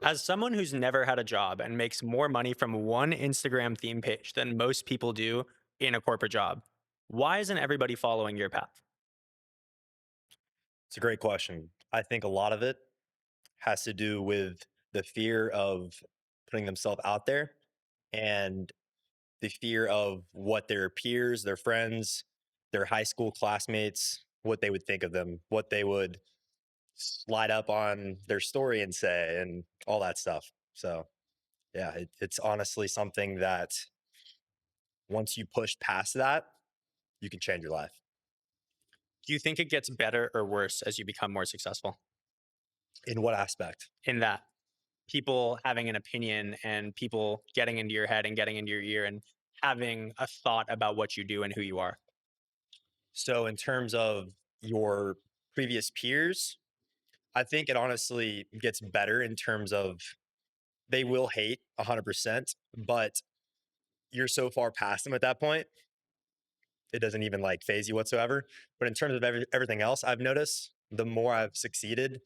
As someone who's never had a job and makes more money from one Instagram theme page than most people do in a corporate job, why isn't everybody following your path? It's a great question. I think a lot of it has to do with the fear of putting themselves out there and the fear of what their peers, their friends, their high school classmates, what they would think of them, what they would slide up on their story and say, and all that stuff. So, yeah, it's honestly something that once you push past that, you can change your life. Do you think it gets better or worse as you become more successful In what aspect? in that? People having an opinion and people getting into your head and getting into your ear and having a thought about what you do and who you are. So, in terms of your previous peers, I think it honestly gets better in terms of they will hate 100%, but you're so far past them at that point, it doesn't even like phase you whatsoever. But in terms of everything else, I've noticed the more I've succeeded,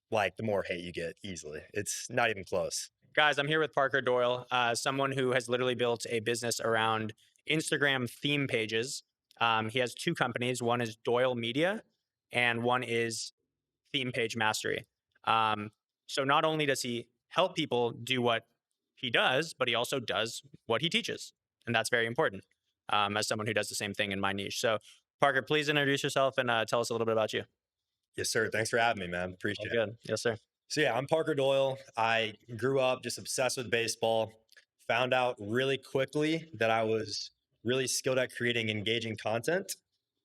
like the more hate you get easily. It's not even close. Guys, I'm here with Parker Doyle, someone who has literally built a business around Instagram theme pages. He has two companies. One is Doyle Media, and one is Theme Page Mastery. Um, so not only does he help people do what he does, but he also does what he teaches, and that's very important. As someone who does the same thing in my niche. So, Parker, please introduce yourself and tell us a little bit about you. Yes, sir. Thanks for having me, man. All Appreciate it. good. Yes, sir. So, yeah, I'm Parker Doyle. I grew up just obsessed with baseball, found out really quickly that I was really skilled at creating engaging content,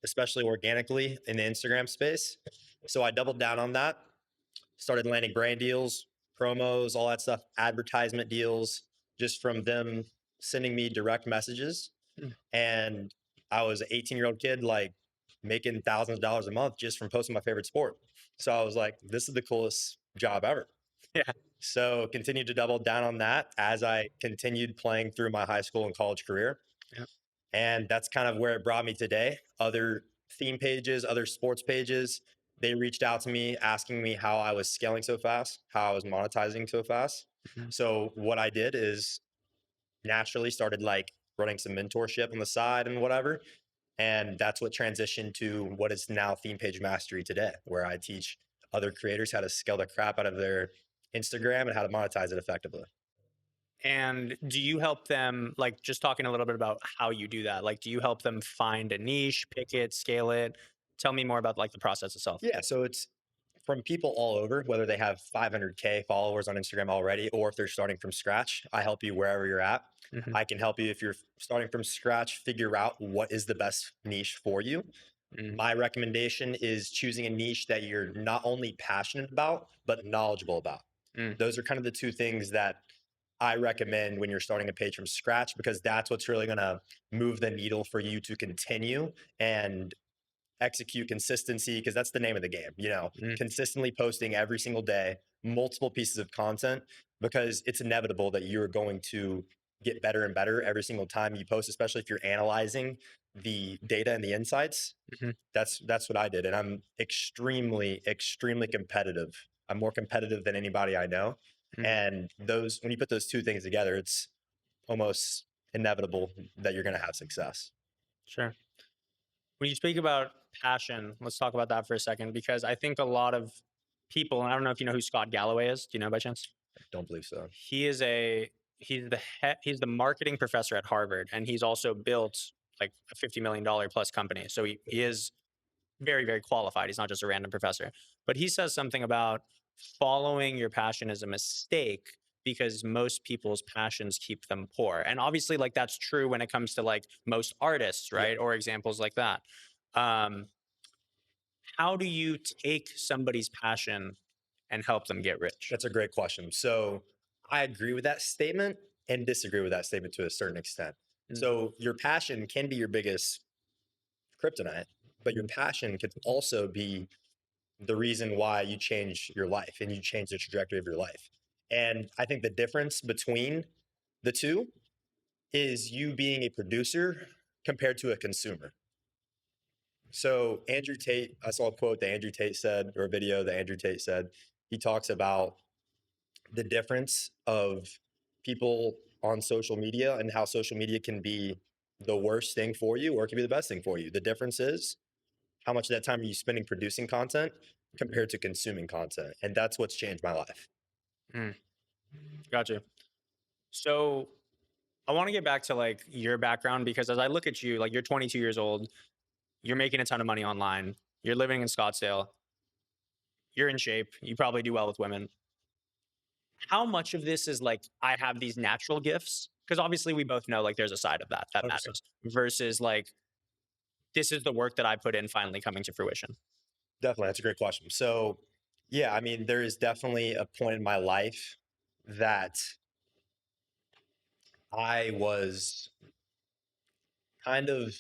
especially organically in the Instagram space. So, I doubled down on that, started landing brand deals, promos, all that stuff, advertisement deals, just from them sending me direct messages. Mm. And I was an 18-year-old kid, like making thousands of dollars a month just from posting my favorite sport. So I was like, this is the coolest job ever. Yeah. So continued to double down on that as I continued playing through my high school and college career. Yeah. And that's kind of where it brought me today. Other theme pages, other sports pages, they reached out to me asking me how I was scaling so fast, how I was monetizing so fast. Mhm. So what I did is naturally started like running some mentorship on the side and whatever. And that's what transitioned to what is now Theme Page Mastery today, where I teach other creators how to scale the crap out of their Instagram and how to monetize it effectively. And do you help them, like, just talking a little bit about how you do that? Like, do you help them find a niche, pick it, scale it? Tell me more about like the process itself. Yeah. So it's from people all over, whether they have 500K followers on Instagram already, or if they're starting from scratch. I help you wherever you're at. Mhm. I can help you if you're starting from scratch, figure out what is the best niche for you. Mm. My recommendation is choosing a niche that you're not only passionate about, but knowledgeable about. Mm. Those are kind of the two things that I recommend when you're starting a page from scratch, because that's what's really going to move the needle for you to continue and execute consistency, because that's the name of the game, Mm. consistently posting every single day, multiple pieces of content, because it's inevitable that you're going to get better and better every single time you post, especially if you're analyzing the data and the insights. Mhm. That's what I did. And I'm extremely competitive. I'm more competitive than anybody I know. Mm. And those when you put those two things together, it's almost inevitable that you're going to have success. Sure. When you speak about passion, let's talk about that for a second because I think a lot of people, and I don't know if you know who Scott Galloway is. Do you know by chance? Don't believe so. He is a he's the marketing professor at Harvard, and he's also built like a $50 million plus company. So he is very, very qualified. He's not just a random professor. But he says something about following your passion is a mistake because most people's passions keep them poor. And obviously, like that's true when it comes to like most artists, Yeah, right? Or examples like that. Um, how do you take somebody's passion and help them get rich? that's a great question. So I agree with that statement and disagree with that statement to a certain extent. Mm, So your passion can be your biggest kryptonite, but your mm, passion could also be the reason why you change your life and you change the trajectory of your life. And I think the difference between the two is you being a producer compared to a consumer. So Andrew Tate, I saw a quote that Andrew Tate said, or a video that Andrew Tate said. He talks about the difference of people on social media and how social media can be the worst thing for you or it can be the best thing for you. The difference is how much of that time are you spending producing content compared to consuming content. And that's what's changed my life. Mm, gotcha. So I want to get back to like your background because as I look at you, like you're 22 years old, you're making a ton of money online, you're living in Scottsdale, you're in shape, you probably do well with women. How much of this is like I have these natural gifts? Because obviously we both know like there's a side of that that 100%. matters versus like this is the work that I put in finally coming to fruition. Definitely. That's a great question. So, yeah, I mean, there is definitely a point in my life that I was kind of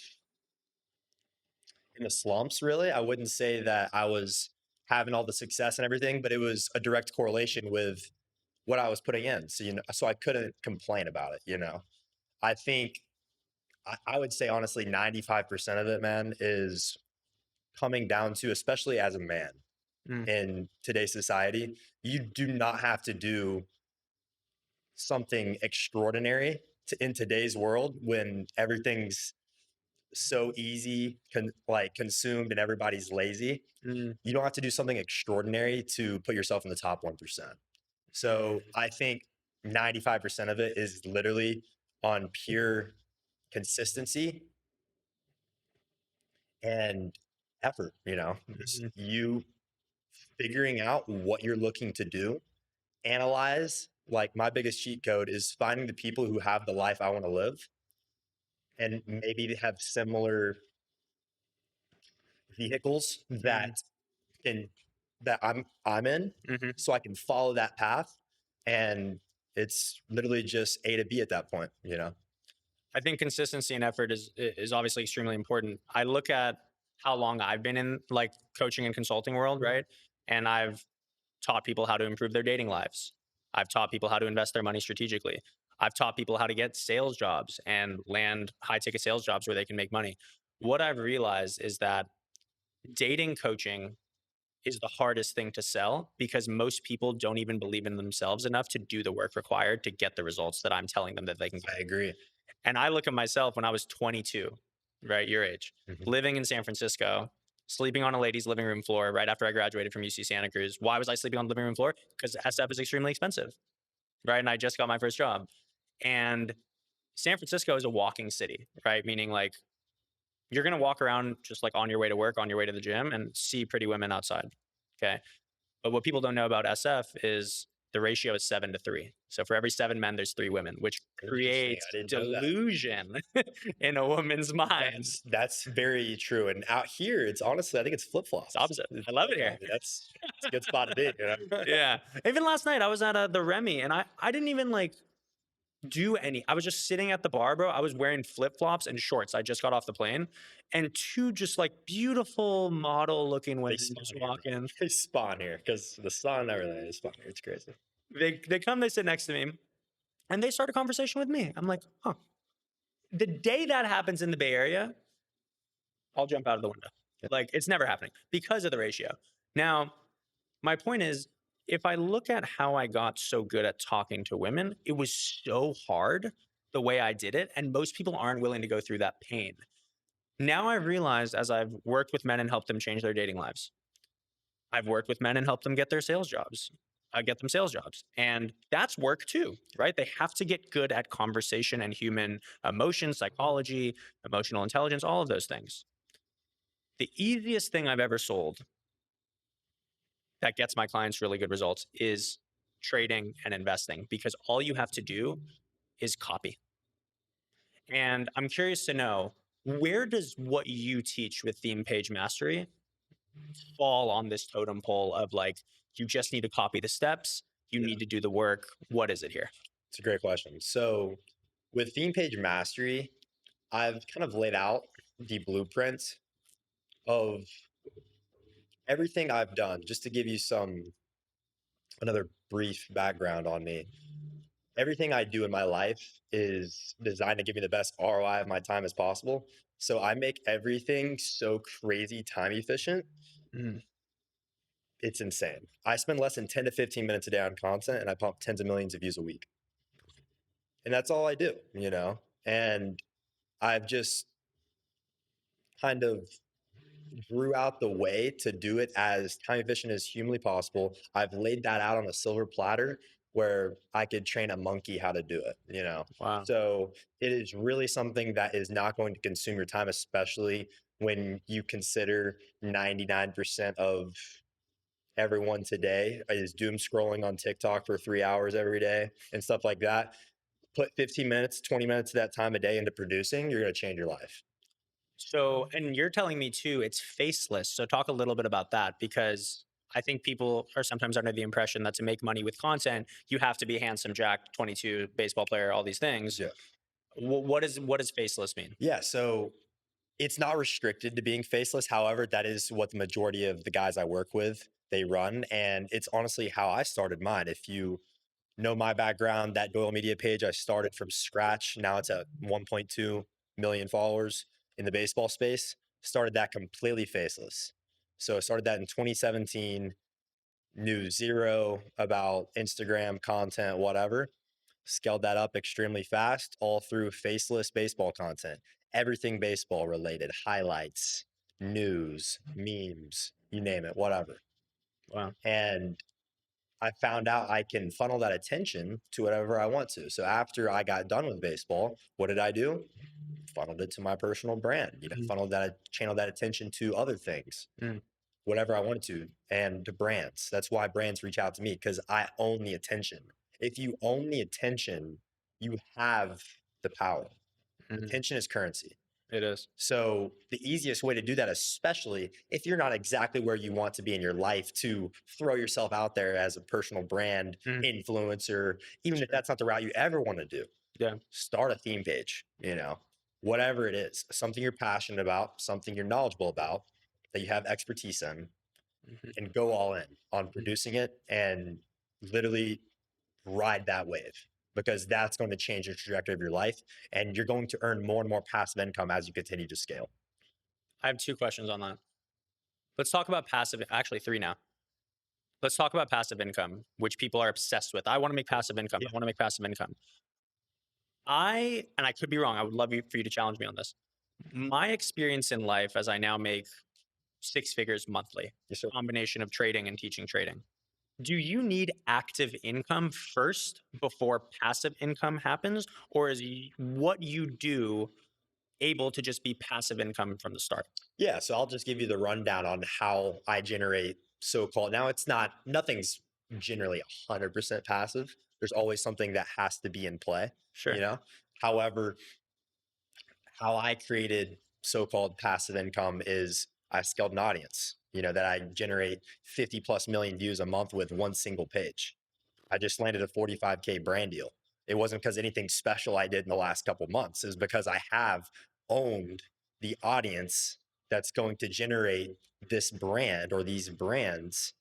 in the slumps, really. I wouldn't say that I was having all the success and everything, but it was a direct correlation with what I was putting in. So, so I couldn't complain about it. I think I would say honestly, 95% of it, man, is coming down to, especially as a man Mm, in today's society, you do not have to do something extraordinary in today's world when everything's so easy, like consumed, and everybody's lazy. mm, You don't have to do something extraordinary to put yourself in the top 1%. So mm, I think 95% of it is literally on pure consistency and effort, just mhm, you figuring out what you're looking to do, analyze. Like my biggest cheat code is finding the people who have the life I want to live and maybe they have similar vehicles mm, can that I'm in, mhm. so I can follow that path. And it's literally just A to B at that point. I think consistency and effort is obviously extremely important. I look at how long I've been in like coaching and consulting world, right? And I've taught people how to improve their dating lives. I've taught people how to invest their money strategically. I've taught people how to get sales jobs and land high ticket sales jobs where they can make money. What I've realized is that dating coaching is the hardest thing to sell because most people don't even believe in themselves enough to do the work required to get the results that I'm telling them that they can get. I agree. And I look at myself when I was 22, right, your age, Mhm. living in San Francisco, sleeping on a lady's living room floor right after I graduated from UC Santa Cruz. Why was I sleeping on the living room floor? Because SF is extremely expensive, right? And I just got my first job. And San Francisco is a walking city, right? Meaning like you're going to walk around just like on your way to work, on your way to the gym and see pretty women outside. Okay. But what people don't know about SF is the ratio is 7 to 3. So for every 7 men, there's 3 women, which Interesting. I creates didn't know that. delusion in a woman's mind. That's very true. And out here, it's honestly, I think it's flip It's flops. opposite. I love it here. That's a good spot to be. Yeah. Even last night, I was at the Remy, and I didn't even like do any. I was just sitting at the bar, bro. I was wearing flip flops and shorts. I just got off the plane, and two just like beautiful model looking They women spawn just here, bro. walk in. They spawn here because the sun, everything. They spawn here. It's crazy. They come, they sit next to me, and they start a conversation with me. I'm like, huh. The day that happens in the Bay Area, I'll jump out of the window. Yeah. Like it's never happening because of the ratio. Now, my point is, if I look at how I got so good at talking to women, it was so hard the way I did it. And most people aren't willing to go through that pain. Now I've realized as I've worked with men and helped them change their dating lives, I've worked with men and helped them get their sales jobs. I get them sales jobs. And that's work too, right? They have to get good at conversation and human emotion, psychology, emotional intelligence, all of those things. The easiest thing I've ever sold that gets my clients really good results is trading and investing because all you have to do is copy. And I'm curious to know where does what you teach with theme page mastery fall on this totem pole of like, you just need to copy the steps, you Yeah, need to do the work. What is it here? it's a great question. So with theme page mastery, I've kind of laid out the blueprint of everything I've done. Just to give you some another brief background on me, everything I do in my life is designed to give me the best ROI of my time as possible. So I make everything so crazy time efficient Mm, It's insane. I spend less than 10 to 15 minutes a day on content and I pump tens of millions of views a week. And that's all I do, you know? And I've just kind of drew out the way to do it as time efficient as humanly possible. I've laid that out on a silver platter where I could train a monkey how to do it, you know? Wow. So it is really something that is not going to consume your time, especially when you consider 99% of everyone today is doom scrolling on TikTok for 3 hours every day and stuff like that. Put 15 minutes, 20 minutes of that time a day into producing, you're going to change your life. So, and you're telling me too, it's faceless. So, talk a little bit about that because I think people are sometimes under the impression that to make money with content, you have to be handsome Jack, 22, baseball player, all these things. Yeah. What does faceless mean? Yeah. So it's not restricted to being faceless. However, that is what the majority of the guys I work with they run, and it's honestly how I started mine. If you know my background, that Doyle Media page, I started from scratch. Now it's at 1.2 million followers in the baseball space. Started that completely faceless. So I started that in 2017, knew zero about Instagram content, whatever. Scaled that up extremely fast, all through faceless baseball content, everything baseball related, highlights, news, memes, you name it, whatever. Wow. And I found out I can funnel that attention to whatever I want to. So after I got done with baseball, what did I do? Funneled it to my personal brand, Mm, funneled that, channeled that attention to other things, mm, whatever I wanted to, and to brands. That's why brands reach out to me because I own the attention. If you own the attention, you have the power. mm. Attention is currency. It is. So the easiest way to do that, especially if you're not exactly where you want to be in your life, to throw yourself out there as a personal brand Mm, influencer, even if sure. that's not the route you ever want to do, Yeah. start a theme page, whatever it is, something you're passionate about, something you're knowledgeable about, that you have expertise in, Mhm, and go all in on mhm. producing it and literally ride that wave because that's going to change the trajectory of your life and you're going to earn more and more passive income as you continue to scale. I have two questions on that. Let's talk about passive, actually, three now. Let's talk about passive income, which people are obsessed with. I want to make passive income. Yeah. I want to make passive income. And I could be wrong. I would love for you to challenge me on this. My experience in life as I now make six figures monthly, Yes, sir. combination of trading and teaching trading. Do you need active income first before passive income happens? Or is what you do able to just be passive income from the start? Yeah. So I'll just give you the rundown on how I generate so called. Now, it's not, nothing's generally 100% passive. There's always something that has to be in play, you Sure. know? However, how I created so-called passive income is I scaled an audience, that I generate 50 plus million views a month with one single page. I just landed a 45K brand deal. It wasn't because anything special I did in the last couple months. It was because I have owned the audience that's going to generate this brand or these brands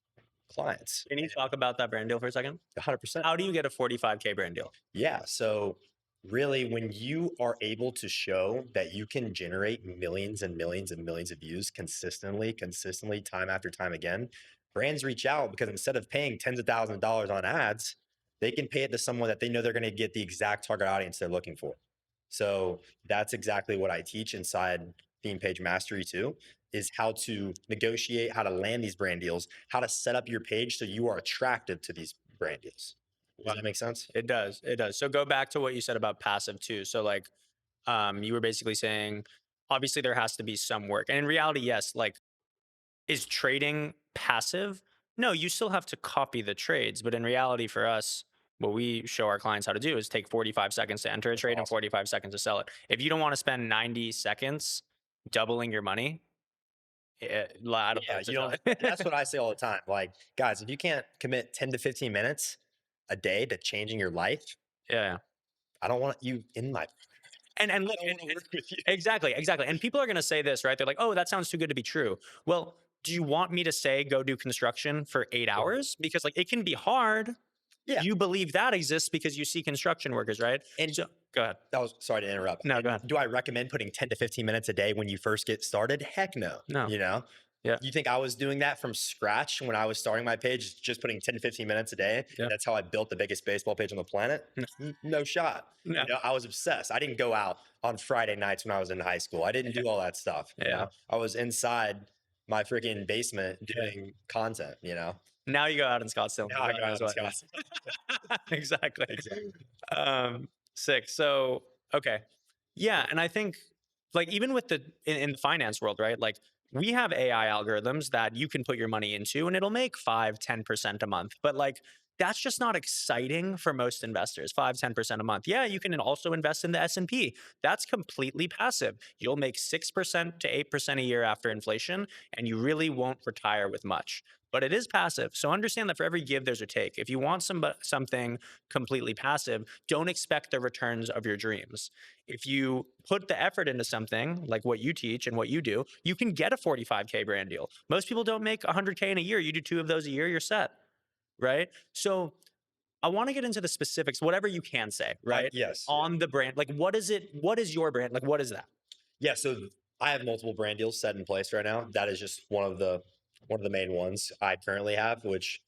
clients. Can you talk about that brand deal for a second? 100%. How do you get a 45K brand deal? Yeah. So really, when you are able to show that you can generate millions and millions and millions of views consistently, time after time again, brands reach out because instead of paying tens of thousands of dollars on ads, they can pay it to someone that they know they're going to get the exact target audience they're looking for. So that's exactly what I teach inside Theme Page Mastery too, is how to negotiate, how to land these brand deals, how to set up your page so you are attractive to these brand deals. Does Wow. that make sense? It does. It does. So go back to what you said about passive too. So like you were basically saying obviously there has to be some work. And in reality, yes, like is trading passive? No, you still have to copy the trades, but in reality for us, what we show our clients how to do is take 45 seconds to enter a That's trade and awesome. 45 seconds to sell it. If you don't want to spend 90 seconds doubling your money, I don't know Yeah, what to you tell don't. you. And that's what I say all the time. Like, guys, if you can't commit 10 to 15 minutes a day to changing your life, Yeah. I don't want you in my. And I look, don't want to work with you. exactly, exactly. And people are going to say this, right? They're like, "Oh, that sounds too good to be true." Well, do you want me to say go do construction for 8 hours? Because like it can be hard. Yeah, You believe that exists because you see construction workers, right? and So, go ahead. that was sorry to interrupt. No, go And ahead. do I recommend putting 10 to 15 minutes a day when you first get started? Heck no. No. Yeah. You think I was doing that from scratch when I was starting my page, just putting 10 to 15 minutes a day? Yeah. And that's how I built the biggest baseball page on the planet? No. No shot. No. I was obsessed. I didn't go out on Friday nights when I was in high school. I didn't Yeah. do all that stuff. Yeah. I was inside my freaking basement Yeah. doing content. Now you go out in Scottsdale, Now I God go knows out and what. Scott. Exactly. Exactly. Sick. So, okay. Yeah. And I think, like, even with in the finance world, right? Like, we have AI algorithms that you can put your money into and it'll make 5, 10% a month. But, like, that's just not exciting for most investors. 5, 10% a month. Yeah, you can also invest in the S&P. That's completely passive. You'll make 6% to 8% a year after inflation, and you really won't retire with much, but it is passive. So understand that for every give, there's a take. If you want something completely passive, don't expect the returns of your dreams. If you put the effort into something like what you teach and what you do, you can get a 45K brand deal. Most people don't make 100K in a year. You do 2 of those a year, you're set, right? So I want to get into the specifics, whatever you can say, right? Yes. On the brand, like what is it? What is your brand? Like what is that? Yeah, so I have multiple brand deals set in place right now. That is just one of the main ones I currently have, which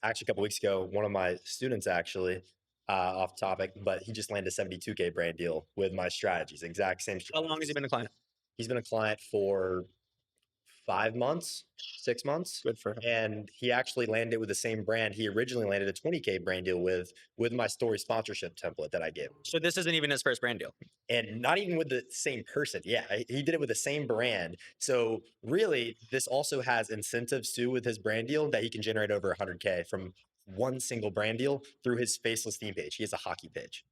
actually a couple weeks ago, one of my students actually, off topic, but he just landed a 72K brand deal with my strategies, exact same How long has he strategies. been a client? He's been a client for 5 months, 6 months. Good for him. And he actually landed with the same brand he originally landed a 20K brand deal with my story sponsorship template that I gave. So this isn't even his first brand deal. And not even with the same person. Yeah, he did it with the same brand. So really, this also has incentives too with his brand deal that he can generate over 100K from one single brand deal through his faceless theme page. He has a hockey page.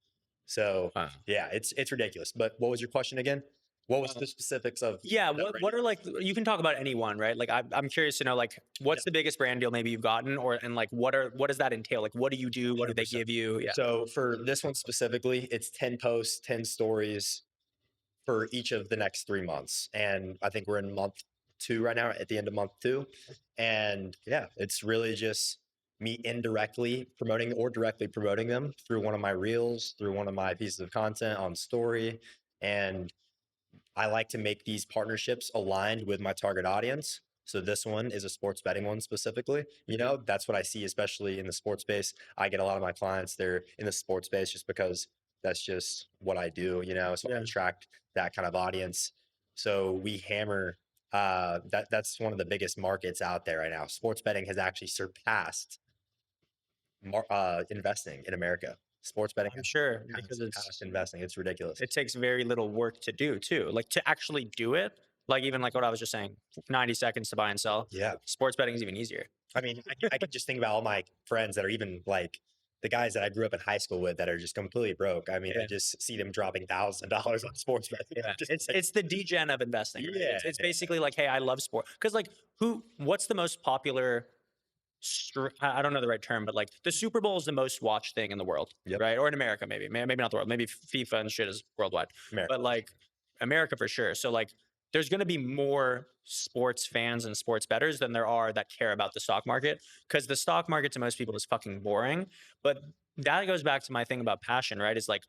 So Wow. yeah, it's ridiculous. But what was your question again? What was Uh, the specifics of Yeah, that what brand what deal? are like you can talk about any one, right? Like I'm curious to know like Yeah, what's the biggest brand deal maybe you've gotten or and like what does that entail? Like what do you do? What do they 100%. give you? Yeah. So for this one specifically, it's 10 posts, 10 stories for each of the next 3 months. And I think we're in month two right now, at the end of month two. And yeah, it's really just me indirectly promoting or directly promoting them through one of my reels, through one of my pieces of content on story. And I like to make these partnerships aligned with my target audience. So this one is a sports betting one specifically. Mhm. That's what I see, especially in the sports space. I get a lot of my clients, they're in the sports space just because that's just what I do. So I Yeah. attract that kind of audience. So we hammer that's one of the biggest markets out there right now. Sports betting has actually surpassed investing in America. Sports betting I'm sure has because surpassed investing. It's ridiculous. it takes very little work to do too. Like to actually do it, like even like what I was just saying, 90 seconds to buy and sell. Yeah. Sports betting is even easier. I mean, I could just think about all my friends that are even like the guys that I grew up in high school with that are just completely broke. I mean, I Yeah. just see them dropping thousands of dollars on sports betting. Yeah. Just It's like, it's the degen of investing, right? yeah, It's basically like, hey, I love sport. Because like what's the most popular I don't know the right term, but like the Super Bowl is the most watched thing in the world, yep, right? Or in America, maybe. Maybe not the world. Maybe FIFA and shit is worldwide, America. but like America for sure. So like, there's going to be more sports fans and sports bettors than there are that care about the stock market because the stock market to most people is fucking boring. But that goes back to my thing about passion, right? Is like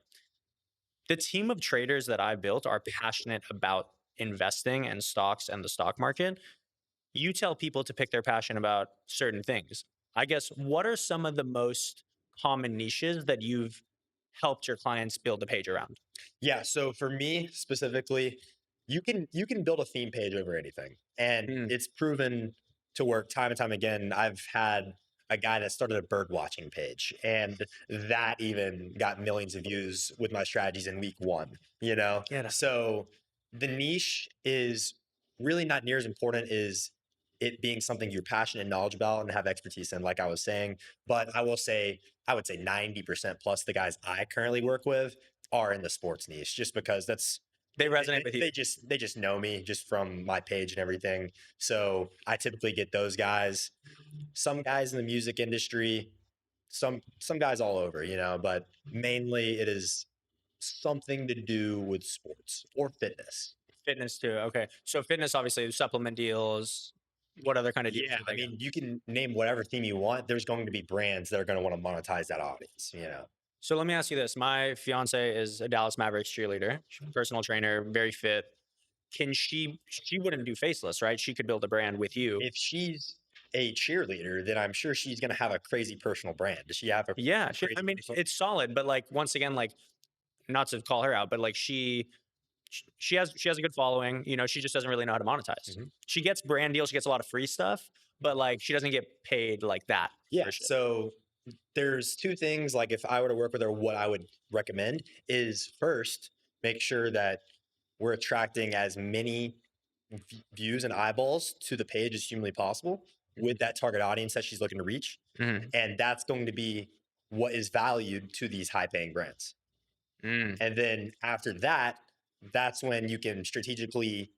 the team of traders that I built are passionate about investing and stocks and the stock market. You tell people to pick their passion about certain things. I guess what are some of the most common niches that you've helped your clients build a page around? Yeah, so for me specifically, you can build a theme page over anything, and Mm, it's proven to work time and time again. I've had a guy that started a bird watching page, and that even got millions of views with my strategies in week one. get it. So the niche is really not near as important as it being something you're passionate and knowledgeable about and have expertise in, like I was saying. But I would say 90% plus the guys I currently work with are in the sports niche just because that's They resonate with you. they just know me just from my page and everything. So I typically get those guys, some guys in the music industry, some guys all over, but mainly it is something to do with sports or fitness. Fitness too. Okay. So fitness, obviously, supplement deals. What other kind of deals Yeah, do I they get? mean, you can name whatever theme you want. There's going to be brands that are going to want to monetize that audience. So let me ask you this. My fiance is a Dallas Mavericks cheerleader, personal trainer, very fit. she wouldn't do faceless, right? She could build a brand with you. If she's a cheerleader, then I'm sure she's gonna have a crazy personal brand. Does she have a Yeah, I crazy mean, personal? it's solid, but like once again, like not to call her out, but like she has a good following. You know, she just doesn't really know how to monetize. Mhm. She gets brand deals, she gets a lot of free stuff, but like she doesn't get paid like that Yeah. for shit. So there's two things. Like if I were to work with her, what I would recommend is first make sure that we're attracting as many views and eyeballs to the page as humanly possible with that target audience that she's looking to reach. Mhm. And that's going to be what is valued to these high paying brands. Mm. And then after that, that's when you can strategically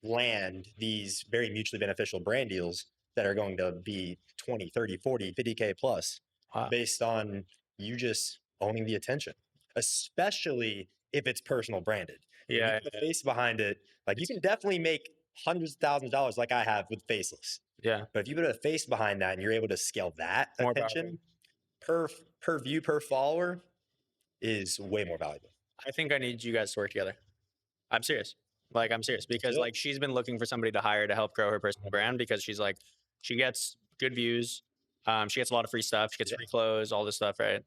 land these very mutually beneficial brand deals that are going to be 20, 30, 40, 50K plus Wow. based on you just owning the attention, especially if it's personal branded. If you Yeah, put a yeah, face behind it, like you can definitely make hundreds of thousands of dollars like I have with faceless. yeah. But if you put a face behind that and you're able to scale that More powerful. attention per view per follower is way more valuable. I think I need you guys to work together. I'm serious. Like I'm serious Let's because do it. like she's been looking for somebody to hire to help grow her personal brand because she's like she gets good views. She gets a lot of free stuff. She gets Yeah. free clothes, all this stuff, right?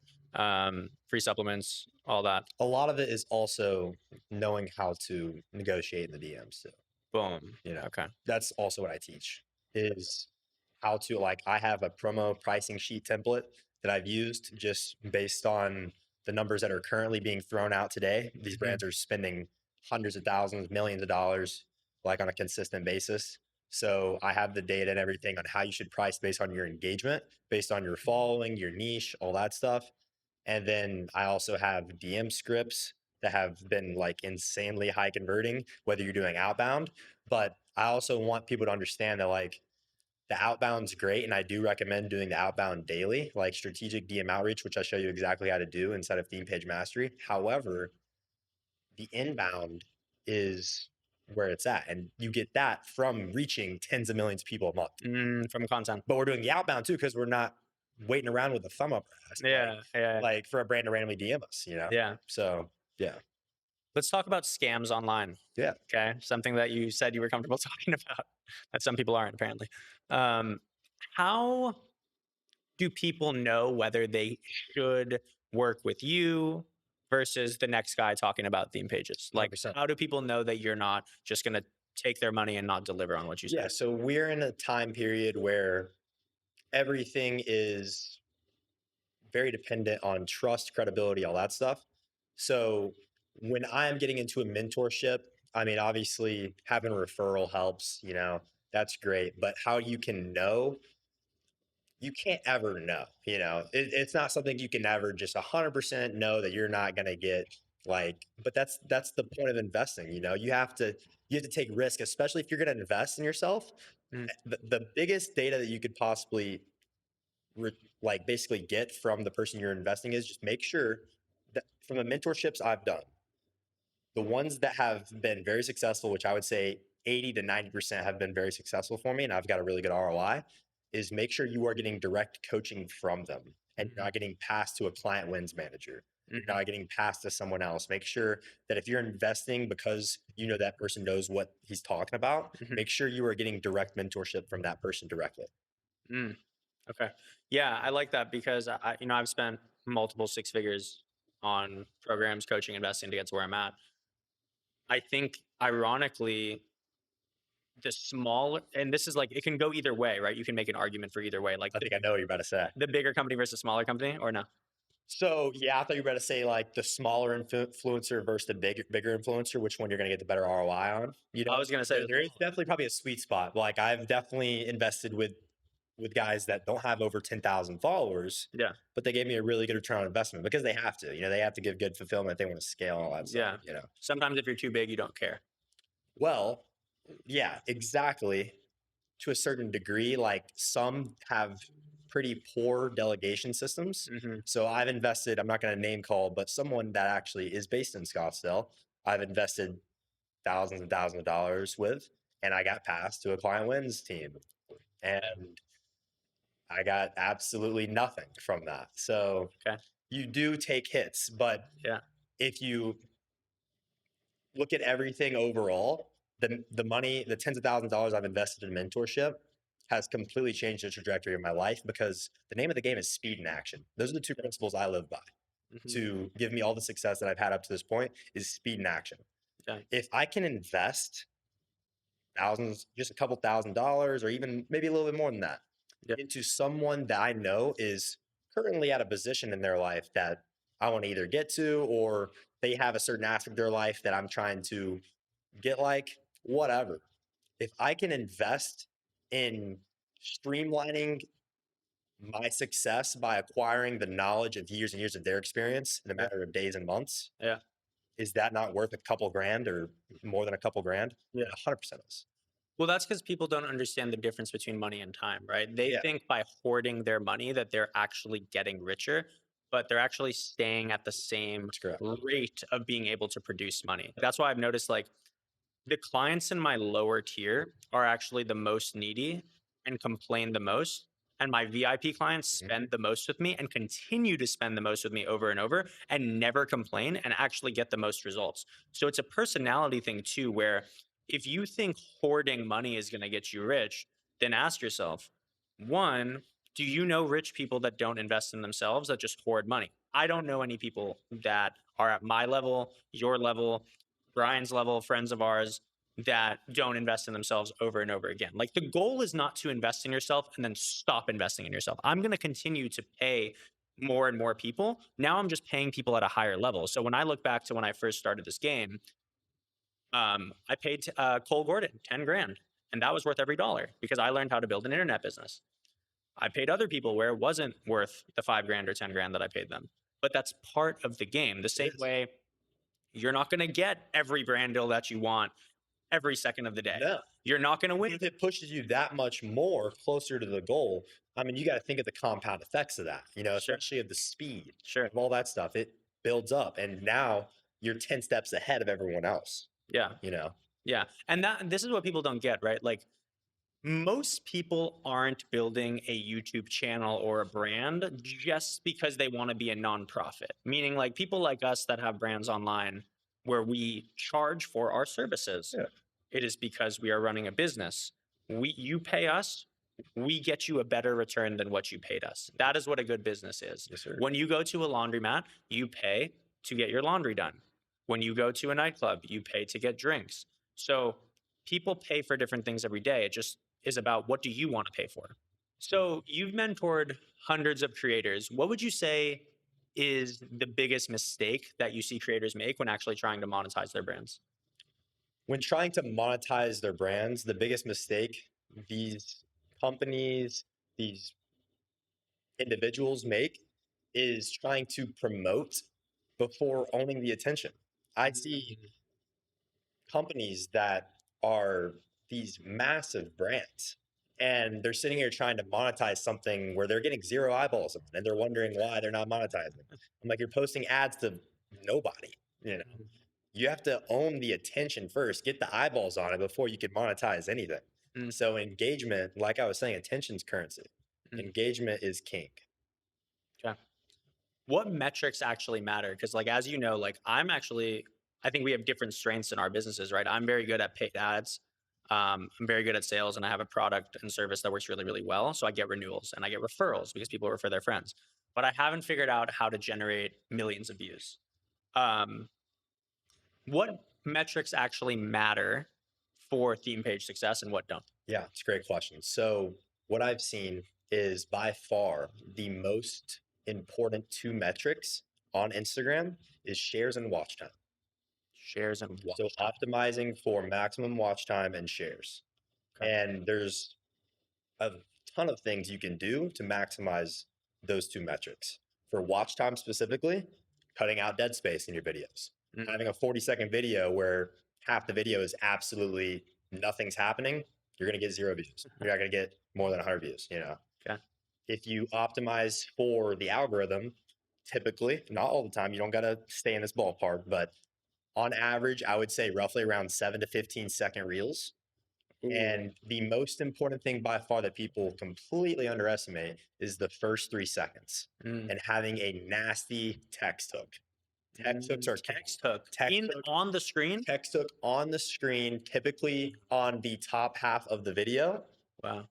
Free supplements, all that. A lot of it is also knowing how to negotiate in the DMs too. Boom. You know, Okay. that's also what I teach is how to like I have a promo pricing sheet template that I've used just based on the numbers that are currently being thrown out today. These Mhm. brands are spending hundreds of thousands, millions of dollars like on a consistent basis. So I have the data and everything on how you should price based on your engagement, based on your following, your niche, all that stuff. And then I also have DM scripts that have been like insanely high converting, whether you're doing outbound. But I also want people to understand that like the outbound's great. And I do recommend doing the outbound daily, like strategic DM outreach, which I show you exactly how to do inside of Theme Page Mastery. However, the inbound is where it's at. And you get that from reaching tens of millions of people a month. From content. But we're doing the outbound too, because we're not waiting around with a thumb up our ass, Yeah, yeah, like for a brand to randomly DM us, yeah. So yeah, Let's talk about scams online. yeah, Okay, something that you said you were comfortable talking about that some people aren't apparently. Um, how do people know whether they should work with you versus the next guy talking about theme pages? Like, 100%. how do people know that you're not just going to take their money and not deliver on what you Yeah, say? so we're in a time period where everything is very dependent on trust, credibility, all that stuff. So when I'm getting into a mentorship, I mean, obviously having a referral helps, that's great. But how you can know, you can't ever know, it's not something you can ever just 100% know that you're not going to get like, but that's the point of investing, you have to take risk, especially if you're going to invest in yourself. Mm, The biggest data that you could possibly like basically get from the person you're investing is just make sure that from the mentorships I've done, the ones that have been very successful, which I would say 80 to 90% have been very successful for me, and I've got a really good ROI, is make sure you are getting direct coaching from them and you're mhm, not getting passed to a client wins manager. You're mhm, not getting passed to someone else. Make sure that if you're investing because you know that person knows what he's talking about, mhm, make sure you are getting direct mentorship from that person directly. mm. Okay. Yeah, I like that because I've spent multiple six figures on programs, coaching, investing to get to where I'm at. I think ironically, the small and this is like it can go either way, right? You can make an argument for either way, like I think I know what you're about to say. the bigger company versus smaller company, or no? So yeah, I thought you were about to say like the smaller influencer versus the bigger influencer, which one you're going to get the better ROI on. I was gonna say the There is smaller. definitely probably a sweet spot. Like I've definitely invested with guys that don't have over 10,000 followers, Yeah, but they gave me a really good return on investment because they have to. They have to give good fulfillment. They want to scale and all that stuff. yeah. Sometimes if you're too big, you don't care. Well, yeah, exactly. To a certain degree, like some have pretty poor delegation systems. Hmm. So I've invested, I'm not going to name call, but someone that actually is based in Scottsdale, I've invested thousands and thousands of dollars with, and I got passed to a client wins team. And I got absolutely nothing from that. So Okay. you do take hits, but Yeah. if you look at everything overall, the money, the tens of thousands of dollars I've invested in mentorship has completely changed the trajectory of my life because the name of the game is speed and action. Those are the two principles I live by Hmm. to give me all the success that I've had up to this point is speed and action. Yeah. If I can invest thousands, just a couple $1,000s, or even maybe a little bit more than that, Yeah. into someone that I know is currently at a position in their life that I want to either get to, or they have a certain aspect of their life that I'm trying to get like, whatever. If I can invest in streamlining my success by acquiring the knowledge of years and years of their experience in a Yeah. matter of days and months, Yeah. is that not worth a couple grand or more than a couple grand? Yeah. 100% is. Well, that's because people don't understand the difference between money and time, right? They Yeah, think by hoarding their money that they're actually getting richer, but they're actually staying at the same that's correct. rate of being able to produce money. That's why I've noticed like the clients in my lower tier are actually the most needy and complain the most. And my VIP clients Mhm. spend the most with me and continue to spend the most with me over and over and never complain and actually get the most results. So it's a personality thing too, where if you think hoarding money is going to get you rich, then ask yourself, one, do you know rich people that don't invest in themselves that just hoard money? I don't know any people that are at my level, your level, Brian's level, friends of ours that don't invest in themselves over and over again. Like the goal is not to invest in yourself and then stop investing in yourself. I'm going to continue to pay more and more people. Now I'm just paying people at a higher level. So when I look back to when I first started this game, I paid Cole Gordon 10 grand, and that was worth every dollar because I learned how to build an internet business. I paid other people where it wasn't worth the 5 grand or 10 grand that I paid them. But that's part of the game. The It same is. way you're not going to get every brand deal that you want every second of the day. No. You're not going to win. If it pushes you that much more closer to the goal, I mean, you got to think of the compound effects of that, Sure, especially of the speed sure. of all that stuff. It builds up. And now you're 10 steps ahead of everyone else, Yeah, you know? yeah. And this is what people don't get, right? Like most people aren't building a YouTube channel or a brand just because they want to be a nonprofit. Meaning, like people like us that have brands online where we charge for our services. Yeah. It is because we are running a business. You pay us, we get you a better return than what you paid us. That is what a good business is. Yes, sir. When you go to a laundromat, you pay to get your laundry done. When you go to a nightclub, you pay to get drinks. So people pay for different things every day. It just is about what do you want to pay for. So you've mentored hundreds of creators. What would you say is the biggest mistake that you see creators make when actually trying to monetize their brands? When trying to monetize their brands, the biggest mistake these companies, these individuals make is trying to promote before owning the attention. I see Mm, companies that are these massive brands and they're sitting here trying to monetize something where they're getting zero eyeballs on it, and they're wondering why they're not monetizing. I'm like, you're posting ads to nobody, you know. mm, You have to own the attention first, get the eyeballs on it before you can monetize anything. mm, So engagement, like I was saying, attention's currency. mm. Engagement is king. Okay. What metrics actually matter? Because, like, as you know, like, I think we have different strengths in our businesses, right? I'm very good at paid ads. I'm very good at sales, and I have a product and service that works really, really well. So I get renewals and I get referrals because people refer their friends. But I haven't figured out how to generate millions of views. Um, what metrics actually matter for theme page success and what don't? Yeah, it's a great question. So, what I've seen is by far the most important two metrics on Instagram is shares and watch time. Shares and So, watch time. optimizing for maximum watch time and shares. Okay. And there's a ton of things you can do to maximize those two metrics. For watch time specifically, cutting out dead space in your videos. Mm, Having a 40-second video where half the video is absolutely nothing's happening, you're going to get zero views. You're not going to get more than 100 views. okay. If you optimize for the algorithm, typically, not all the time, you don't got to stay in this ballpark, but on average, I would say roughly around 7 to 15 second reels. Ooh. And the most important thing by far that people completely underestimate is the first 3 seconds Mm, and having a nasty text hook. Text hooks are king. Text hook Text in hook, on the screen. text hook on the screen, typically on the top half of the video. Wow.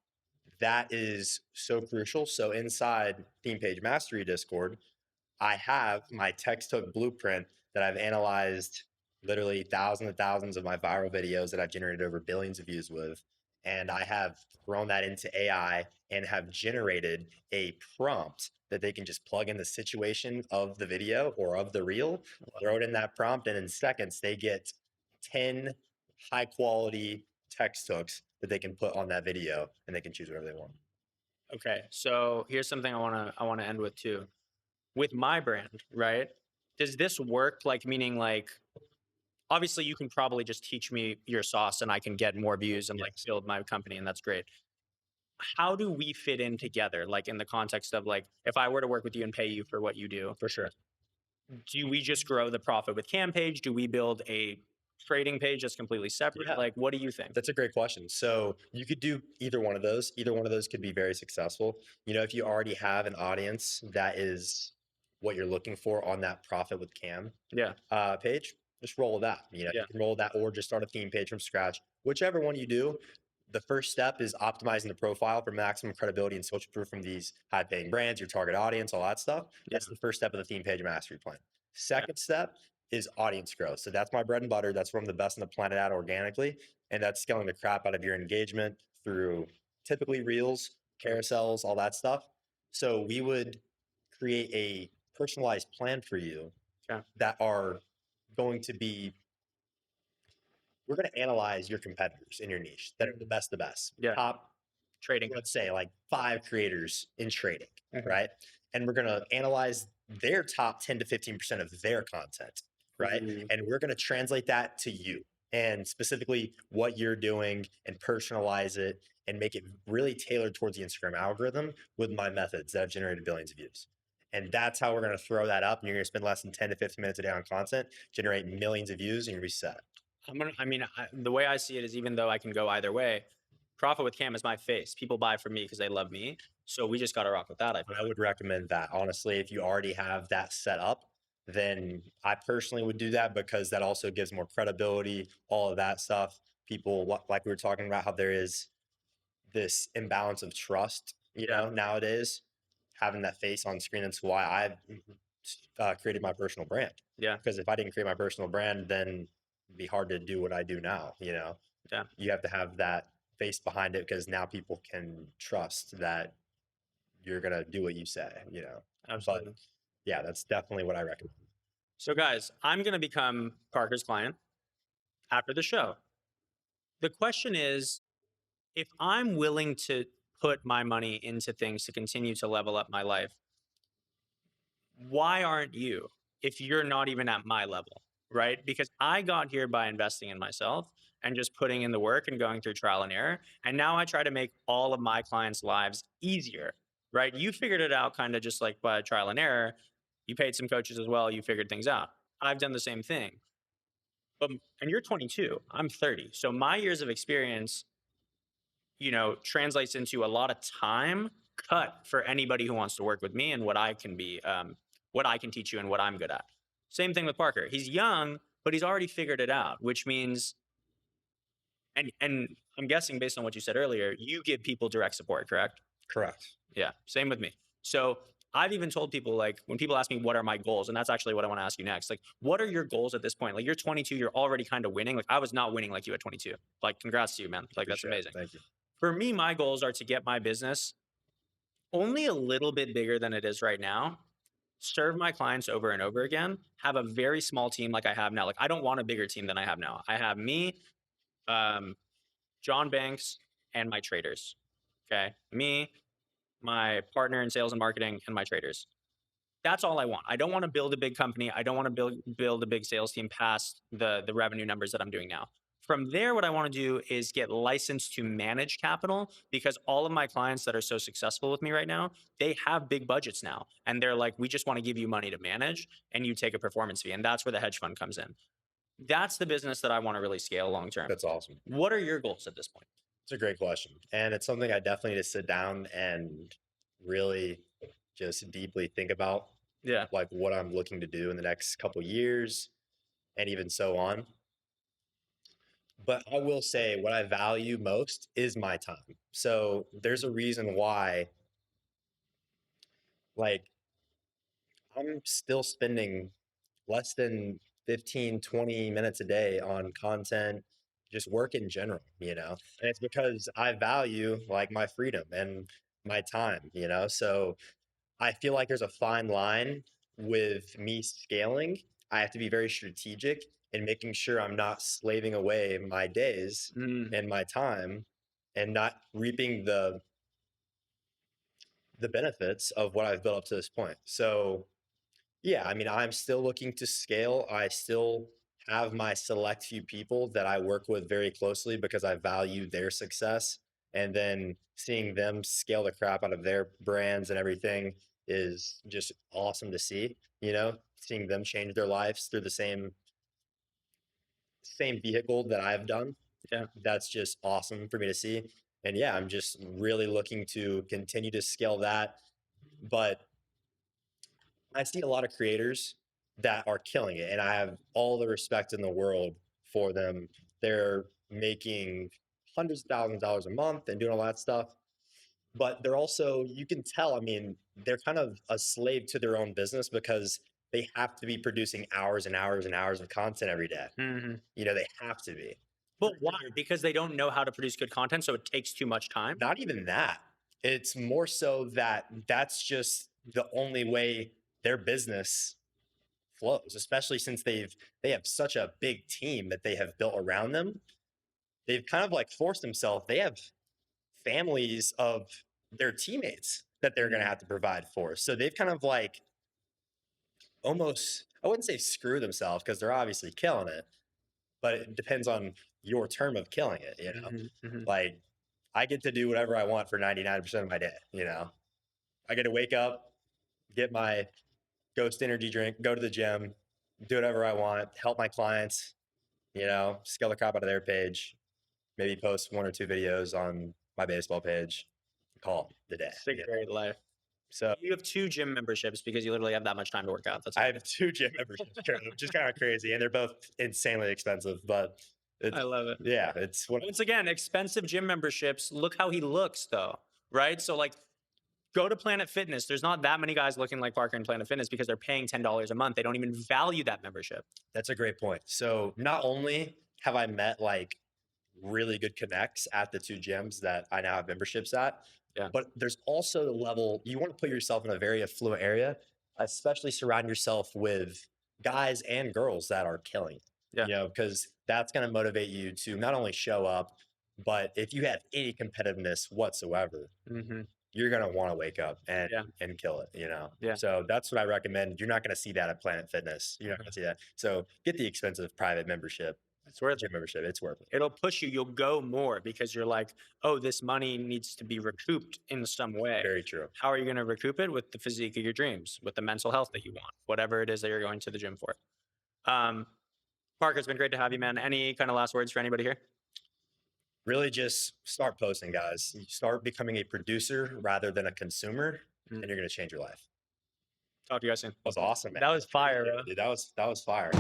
That is so crucial. So inside Theme Page Mastery Discord, I have my text hook blueprint that I've analyzed literally thousands and thousands of my viral videos that I've generated over billions of views with. And I have thrown that into AI and have generated a prompt that they can just plug in the situation of the video or of the reel, throw it in that prompt, and in seconds they get 10 high quality text hooks that they can put on that video and they can choose whatever they want. Okay, so here's something I wanna end with too. With my brand, right? Does this work? Like, meaning, like, obviously, you can probably just teach me your sauce, and I can get more views and like Yes, build my company, and that's great. How do we fit in together? Like in the context of like, if I were to work with you and pay you for what you for sure. do we just grow the profit with Cam page? Do we build a trading page that's completely separate? Yeah. Like, what do you think? That's a great question. So you could do either one of those. Either one of those could be very successful. You know, if you already have an audience that is what you're looking for on that profit with Cam Yeah, page, just roll with that. You know, yeah, you can roll with that or just start a theme page from scratch. Whichever one you do, the first step is optimizing the profile for maximum credibility and social proof from these high paying brands, your target audience, all that stuff. yeah, That's the first step of the theme page mastery plan. yeah. Second step is audience growth. So that's my bread and butter. That's where I'm the best on the planet at organically. And that's scaling the crap out of your engagement through typically reels, carousels, all that stuff. So we would create a personalized plan for you Yeah. that are going to be, we're going to analyze your competitors in your niche that are the best, Yeah. top, Trading. let's say like 5 creators in trading, Mhm. right? And we're going to analyze their top 10 to 15% of their content, right? Ooh, And we're going to translate that to you and specifically what you're doing and personalize it and make it really tailored towards the Instagram algorithm with my methods that have generated billions of views. And that's how we're going to throw that up. And you're going to spend less than 10 to 15 minutes a day on content, generate millions of views, and reset. I mean, the way I see it is, even though I can go either way, profit with Cam is my face. People buy from me because they love me. So we just got to rock with that. I feel I would recommend that. Honestly, if you already have that set up, then I personally would do that because that also gives more credibility, all of that stuff. People, like we were talking about, how there is this imbalance of trust, yeah, nowadays, having that face on screen. That's why I've created my personal brand. yeah, Because if I didn't create my personal brand, then it'd be hard to do what I do now. yeah. You have to have that face behind it because now people can trust that you're gonna do what you say. But Absolutely. yeah, that's definitely what I recommend. So, guys, I'm going to become Parker's client after the show. The question is, if I'm willing to put my money into things to continue to level up my life, why aren't you if you're not even at my level? Right? Because I got here by investing in myself and just putting in the work and going through trial and error. And now I try to make all of my clients' lives easier. Right? You figured it out kind of just like by trial and error. You paid some coaches as well. You figured things out. I've done the same thing. And you're 22. I'm 30. So my years of experience, translates into a lot of time cut for anybody who wants to work with me and what I can teach you and what I'm good at. Same thing with Parker. He's young, but he's already figured it out, which means, and I'm guessing based on what you said earlier, you give people direct support, correct? Correct. Yeah, same with me. So I've even told people, like, when people ask me what are my goals, and that's actually what I want to ask you next. Like, what are your goals at this point? Like, you're 22, you're already kind of winning. Like, I was not winning like you at 22. Like, congrats to you, man. Like, that's Appreciate it. amazing. Thank you. For me, my goals are to get my business only a little bit bigger than it is right now, serve my clients over and over again, have a very small team like I have now. Like, I don't want a bigger team than I have now. I have me, um, John Banks, and my traders. Okay. Me, my partner in sales and marketing, and my traders. That's all I want. I don't want to build a big company. I don't want to build a big sales team past the revenue numbers that I'm doing now. From there, what I want to do is get licensed to manage capital, because all of my clients that are so successful with me right now, they have big budgets now. And they're like, we just want to give you money to manage and you take a performance fee. And that's where the hedge fund comes in. That's the business that I want to really scale long term. That's awesome. What are your goals at this point? It's a great question. And it's something I definitely need to sit down and really just deeply think about. Yeah. like what I'm looking to do in the next couple years and even so on. But I will say what I value most is my time. So there's a reason why, like, I'm still spending less than 15, 20 minutes a day on content, just work in general, you know? And it's because I value like my freedom and my time, you know? So I feel like there's a fine line with me scaling. I have to be very strategic in making sure I'm not slaving away my days Mm, and my time and not reaping the benefits of what I've built up to this point. So yeah, I mean, I'm still looking to scale. I still have my select few people that I work with very closely because I value their success. And then seeing them scale the crap out of their brands and everything is just awesome to see, you know, seeing them change their lives through the same vehicle that I've done. yeah. That's just awesome for me to see. And yeah, I'm just really looking to continue to scale that. But I see a lot of creators that are killing it, and I have all the respect in the world for them. They're making hundreds of thousands of dollars a month and doing all that stuff. But they're also, you can tell, I mean, they're kind of a slave to their own business because they have to be producing hours and hours and hours of content every day. Hmm. You know, they have to be. But why? Because they don't know how to produce good content, so it takes too much time. Not even that. It's more so that that's just the only way their business flows, especially since they have such a big team that they have built around them. They've kind of like forced themselves. They have families of their teammates that they're going to Mm, have to provide for. So they've kind of like almost, I wouldn't say screw themselves because they're obviously killing it, but it depends on your term of killing it, you know? mhm, mhm. Like I get to do whatever I want for 99% of my day, you know? I get to wake up, get my Ghost energy drink, go to the gym, do whatever I want, help my clients, you know, scale the crap out of their page, maybe post one or two videos on my baseball page, call it the day. Sick, You know? varied life. So You have 2 gym memberships because you literally have that much time to work out. That's I insane. have two gym memberships currently, which is kind of crazy, and they're both insanely expensive. But I it's love it. yeah, it's what Once again, expensive gym memberships. Look how he looks, though, right? So, like, go to Planet Fitness. There's not that many guys looking like Parker in Planet Fitness because they're paying $10 a month. They don't even value that membership. that's a great point. So not only have I met like really good connects at the two gyms that I now have memberships at. Yeah. But there's also the level you want to put yourself in a very affluent area, especially surround yourself with guys and girls that are killing, it, Yeah. you know, because that's going to motivate you to not only show up, but if you have any competitiveness whatsoever, Hmm. you're going to want to wake up Yeah. and kill it, you know. Yeah. So that's what I recommend. You're not going to see that at Planet Fitness. You're not going to see that. So get the expensive private membership, It's worth gym it. membership. It's worth it. It'll push you. You'll go more because you're like, oh, this money needs to be recouped in some way. Very true. How are you going to recoup it? With the physique of your dreams, with the mental health that you want, whatever it is that you're going to the gym for. Um, Parker, it's been great to have you, man. Any kind of last words for anybody here? Really just start posting, guys. You start becoming a producer rather than a consumer, Mm. and you're going to change your life. Talk to you guys soon. That was awesome, man. That was fire, bro. Dude, that was fire.